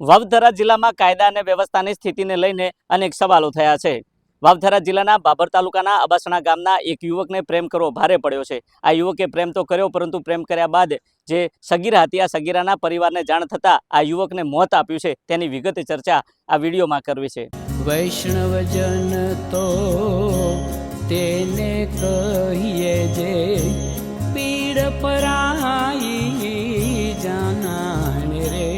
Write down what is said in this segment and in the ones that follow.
વાવથરા જિલ્લામાં કાયદા અને વ્યવસ્થાની સ્થિતિને લઈને અનેક સવાલો થયા છે। વાવથરા જિલ્લાના બાબર તાલુકાના અબાસણા ગામના એક યુવકને પ્રેમ કરવો ભારે પડ્યો છે। આ યુવકે પ્રેમ તો કર્યો, પરંતુ પ્રેમ કર્યા બાદ જે સગીરા હતી, આ સગીરાના પરિવારને જાણ થતાં આ યુવકને મોત આપ્યું છે। તેની વિગતે ચર્ચા આ વિડીયોમાં કરવી છે। વૈષ્ણવજન તો તેને કહીએ જે પીડ પરાઈ જાનાને રે।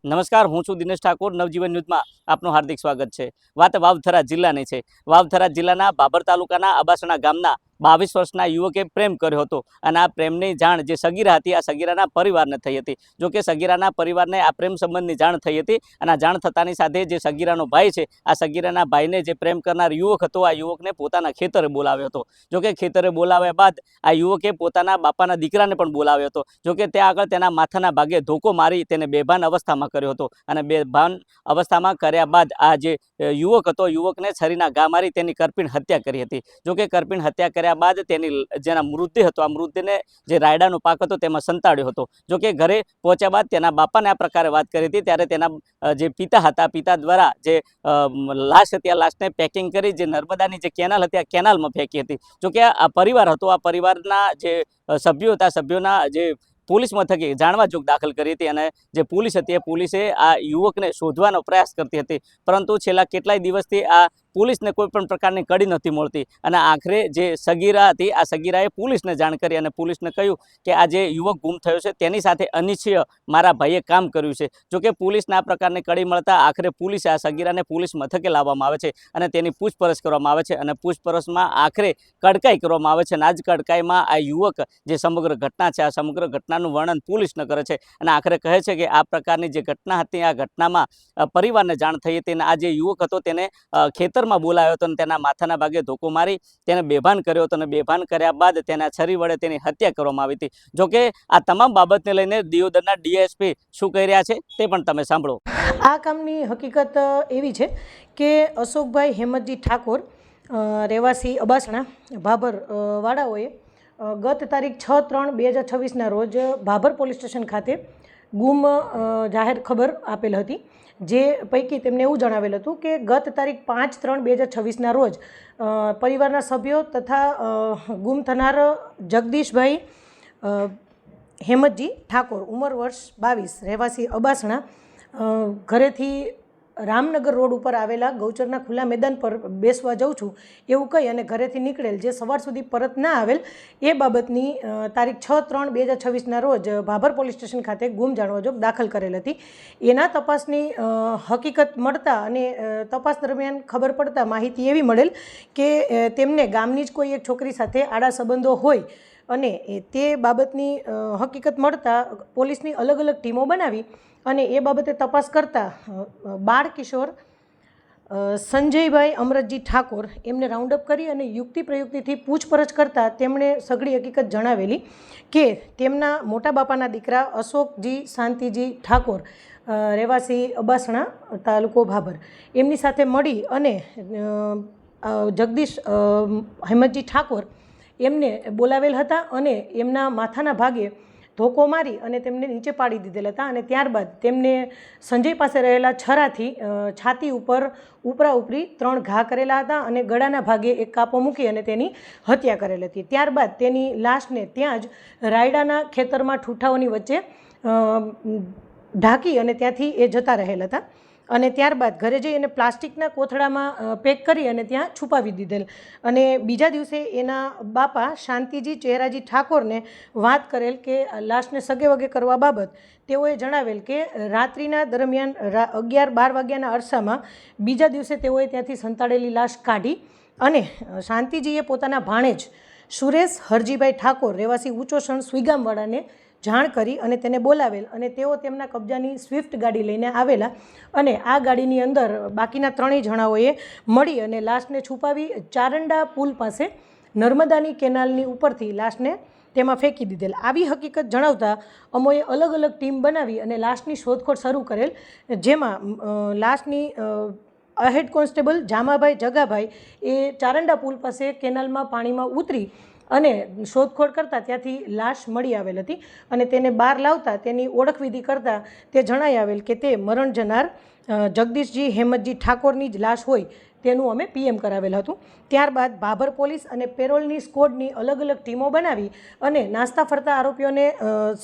નમસ્કાર, હું છું દિનેશ ઠાકોર। નવજીવન ન્યૂઝમાં આપનું હાર્દિક સ્વાગત છે। વાત વાવથરા જિલ્લાની છે। વાવથરા જિલ્લાના બાબર તાલુકાના અબાસણા ગામના 22 વર્ષના યુવકે પ્રેમ કર્યો હતો અને આ પ્રેમની જાણ જે સગીરા હતી, આ સગીરાના પરિવારને થઈ હતી। જો કે સગીરાના પરિવારને આ પ્રેમ સંબંધની જાણ થઈ હતી અને આ જાણ થતાની સાથે જે સગીરાનો ભાઈ છે, આ સગીરાના ભાઈને જે પ્રેમ કરનાર યુવક હતો, આ યુવકને પોતાના ખેતરે બોલાવ્યો હતો। જો કે ખેતરે બોલાવ્યા બાદ આ યુવકે પોતાના બાપાના દીકરાને પણ બોલાવ્યો હતો। જો કે ત્યાં આગળ તેના માથાના ભાગે ધોકો મારી તેને બેભાન અવસ્થામાં કર્યો હતો અને બેભાન અવસ્થામાં કર્યા બાદ આ જે યુવક હતો, યુવકને છરીના ઘા મારી તેની કરપીણ હત્યા કરી હતી। જો કે કરપીણ હત્યા કર્યા બાદ તેની જેના મૃતદેહ હતો, આ મૃતદેહને જે રાયડાનો પાક હતો તેમાં સંતાડ્યો હતો। જો કે ઘરે પહોંચ્યા બાદ તેના બાપાને આ પ્રકારે વાત કરી હતી, ત્યારે તેના જે પિતા હતા, પિતા દ્વારા જે લાશ હતી, આ લાશને પેકિંગ કરી જે નર્મદાની જે કેનાલ હતી, આ કેનાલમાં ફેંકી હતી। જો કે આ પરિવાર હતો, આ પરિવારના જે સભ્યો હતા, સભ્યોના જે પોલીસ મથકે જાણવા જોગ દાખલ કરી હતી અને જે પોલીસ હતી, એ પોલીસે આ યુવકને શોધવાનો પ્રયાસ કરતી હતી, પરંતુ છેલ્લા કેટલાય દિવસથી આ પોલીસને કોઈ પણ પ્રકારની કડી નથી મળતી અને આખરે જે સગીરા હતી, આ સગીરાએ પોલીસને જાણ કરી અને પોલીસને કહ્યું કે આ જે યુવક ગુમ થયો છે તેની સાથે અનિચ્છનીય મારા ભાઈએ કામ કર્યું છે। જો કે પોલીસને આ પ્રકારની કડી મળતા આખરે પોલીસે આ સગીરાને પોલીસ મથકે લાવવામાં આવે છે અને તેની પૂછપરછ કરવામાં આવે છે અને પૂછપરછમાં આખરે કડકાઈ કરવામાં આવે છે અને આ જ કડકાઈમાં આ યુવક જે સમગ્ર ઘટના છે, આ સમગ્ર ઘટનાનું વર્ણન પોલીસને કરે છે અને આખરે કહે છે કે આ પ્રકારની જે ઘટના હતી, આ ઘટનામાં પરિવારને જાણ થઈ હતી અને આ જે યુવક હતો તેને ખેતરમાં બોલાવ્યો હતો અને તેના માથાના ભાગે ધોકો મારી તેને બેભાન કર્યો હતો અને બેભાન કર્યા બાદ તેના છરી વડે તેની હત્યા કરવામાં આવી હતી। જો કે આ તમામ બાબતને લઈને દિયોદરના ડીએસપી શું કહી રહ્યા છે તે પણ તમે સાંભળો। આ કામની હકીકત એવી છે કે અશોકભાઈ હેમતજી ઠાકોર રહેવાસી અબાસણા ભાભર વાળાઓએ ગત તારીખ 6/3/2026ના રોજ ભાભર પોલીસ સ્ટેશન ખાતે ગુમ જાહેર ખબર આપેલ હતી, જે પૈકી તેમને એવું જણાવેલ હતું કે ગત તારીખ 5/3/2026ના રોજ પરિવારના સભ્યો તથા ગુમ થનાર જગદીશભાઈ હેમતજી ઠાકોર ઉંમર વર્ષ 22 રહેવાસી અબાસણા ઘરેથી રામનગર રોડ ઉપર આવેલા ગૌચરના ખુલ્લા મેદાન પર બેસવા જાઉં છું એવું કહી અને ઘરેથી નીકળેલ, જે સવાર સુધી પરત ના આવેલ, એ બાબતની તારીખ 6/3/2026ના રોજ ભાભર પોલીસ સ્ટેશન ખાતે ગુમ જાણવા જોગ દાખલ કરેલ હતી। એના તપાસની હકીકત મળતા અને તપાસ દરમિયાન ખબર પડતા માહિતી એવી મળેલ કે તેમને ગામની જ કોઈ એક છોકરી સાથે આડા સંબંધો હોય અને તે બાબતની હકીકત મળતા પોલીસની અલગ અલગ ટીમો બનાવી અને એ બાબતે તપાસ કરતાં બાળ કિશોર સંજયભાઈ અમરતજી ઠાકોર એમને રાઉન્ડઅપ કરી અને યુક્તિ પ્રયુક્તિથી પૂછપરછ કરતાં તેમણે સઘળી હકીકત જણાવેલી કે તેમના મોટા બાપાના દીકરા અશોકજી શાંતિજી ઠાકોર રહેવાસી અબાસણા તાલુકો ભાભર એમની સાથે મળી અને જગદીશ હેમતજી ઠાકોર એમને બોલાવેલ હતા અને એમના માથાના ભાગે ધોકો મારી અને તેમને નીચે પાડી દીધેલ હતા અને ત્યારબાદ તેમને સંજય પાસે રહેલા છરાથી છાતી ઉપર ઉપરા ઉપરી 3 ઘા કરેલા હતા અને ગળાના ભાગે એક કાપો મૂકી અને તેની હત્યા કરેલ હતી। ત્યારબાદ તેની લાશને ત્યાં જ રાયડાના ખેતરમાં ઠૂઠાઓની વચ્ચે ઢાંકી અને ત્યાંથી એ જતા રહેલ હતા અને ત્યારબાદ ઘરે જઈ અને પ્લાસ્ટિકના કોથળામાં પેક કરી અને ત્યાં છુપાવી દીધેલ અને બીજા દિવસે એના બાપા શાંતિજી ચહેરાજી ઠાકોરને વાત કરેલ કે લાશને સગે વગે કરવા બાબત તેઓએ જણાવેલ કે રાત્રિના દરમિયાન 11-12 વાગ્યાના અરસામાં બીજા દિવસે તેઓએ ત્યાંથી સંતાડેલી લાશ કાઢી અને શાંતિજીએ પોતાના ભાણેજ સુરેશ હરજીભાઈ ઠાકોર રહેવાસી ઊંચોસણ સુઈગામવાળાને જાણ કરી અને તેને બોલાવેલ અને તેઓ તેમના કબજાની સ્વિફ્ટ ગાડી લઈને આવેલા અને આ ગાડીની અંદર બાકીના 3 જણાઓએ મળી અને લાશને છુપાવી ચારંડા પુલ પાસે નર્મદાની કેનાલની ઉપરથી લાશને તેમાં ફેંકી દીધેલ। આવી હકીકત જણાવતા અમોએ અલગ અલગ ટીમ બનાવી અને લાશની શોધખોળ શરૂ કરેલ, જેમાં લાશની હેડ કોન્સ્ટેબલ જામાભાઈ જગાભાઈ એ ચારંડા પુલ પાસે કેનાલમાં પાણીમાં ઉતરી અને શોધખોળ કરતાં ત્યાંથી લાશ મળી આવેલ હતી અને તેને બહાર લાવતા તેની ઓળખવિધિ કરતાં તે જણાઈ આવેલ કે તે મરણ જનાર જગદીશજી હેમતજી ઠાકોરની જ લાશ હોય તેનું અમે પીએમ કરાવેલ હતું. ત્યારબાદ ભાભર પોલીસ અને પેરોલની સ્કોડની અલગ અલગ ટીમો બનાવી અને નાસ્તા ફરતા આરોપીઓને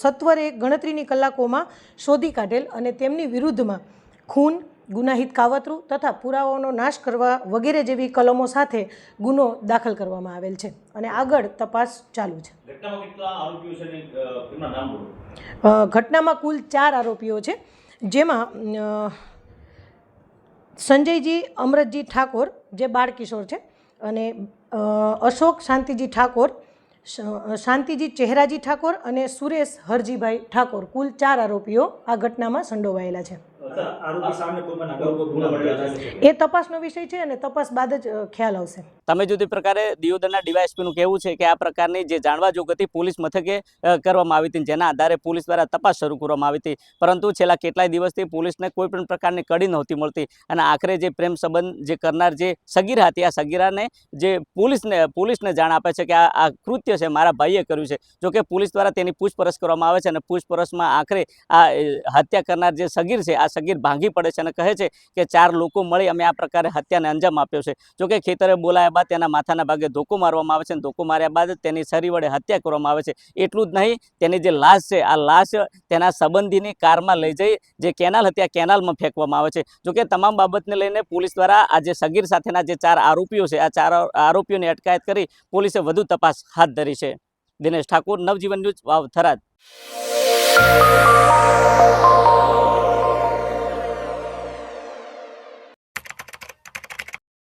સત્વરે ગણતરીની કલાકોમાં શોધી કાઢેલ અને તેમની વિરુદ્ધમાં ખૂન, ગુનાહિત કાવતરું તથા પુરાવાઓનો નાશ કરવા વગેરે જેવી કલમો સાથે ગુનો દાખલ કરવામાં આવેલ છે અને આગળ તપાસ ચાલુ છે. ઘટનામાં કુલ 4 આરોપીઓ છે, જેમાં સંજયજી અમરતજી ઠાકોર જે બાળ કિશોર છે અને અશોક શાંતિજી ઠાકોર, શાંતિજી ચહેરાજી ઠાકોર અને સુરેશ હરજીભાઈ ઠાકોર, કુલ 4 આરોપીઓ આ ઘટનામાં સંડોવાયેલા છે. એ તપાસનો વિષય છે અને તપાસ બાદ જ ખ્યાલ આવશે. તમે જુદી પ્રકારે દિયોદરના ડીવાયએસપીનું કહેવું છે કે આ પ્રકારની જે જાણવા જોગતી પોલીસ મથકે કરવામાં આવી હતી, જેના આધારે પોલીસ દ્વારા તપાસ શરૂ કરવામાં આવી હતી, પરંતુ છેલ્લા કેટલાય દિવસથી પોલીસને કોઈ પણ પ્રકારની કડી નહોતી મળતી અને આખરે જે પ્રેમ સંબંધ જે કરનાર જે સગીરા હતી, આ સગીરાને જે પોલીસને જાણ આપે છે કે આ કૃત્ય છે મારા ભાઈએ કર્યું છે. જોકે પોલીસ દ્વારા તેની પૂછપરછ કરવામાં આવે છે અને પૂછપરછમાં આખરે આ હત્યા કરનાર જે સગીર છે આ સગીર ભાંગી પડે છે અને કહે છે કે 4 લોકો મળી અમે આ પ્રકારે હત્યાને અંજામ આપ્યો છે. જોકે ખેતરે બોલાયા બાદ તેના માથાના ભાગે ધોકો મારવામાં આવે છે અને ધોકો માર્યા બાદ તેની છરી વડે હત્યા કરવામાં આવે છે. એટલું જ નહીં, તેની જે લાશ છે આ લાશ તેના સંબંધીની કારમાં લઈ જઈ જે કેનાલ હતી આ કેનાલમાં ફેંકવામાં આવે છે. જોકે તમામ બાબતને લઈને પોલીસ દ્વારા આ જે સગીર સાથેના જે 4 આરોપીઓ છે આ 4 આરોપીઓની અટકાયત કરી પોલીસે વધુ તપાસ હાથ ધરી છે. દિનેશ ઠાકોર, નવજીવન ન્યૂઝ, વાવ, થરાદ.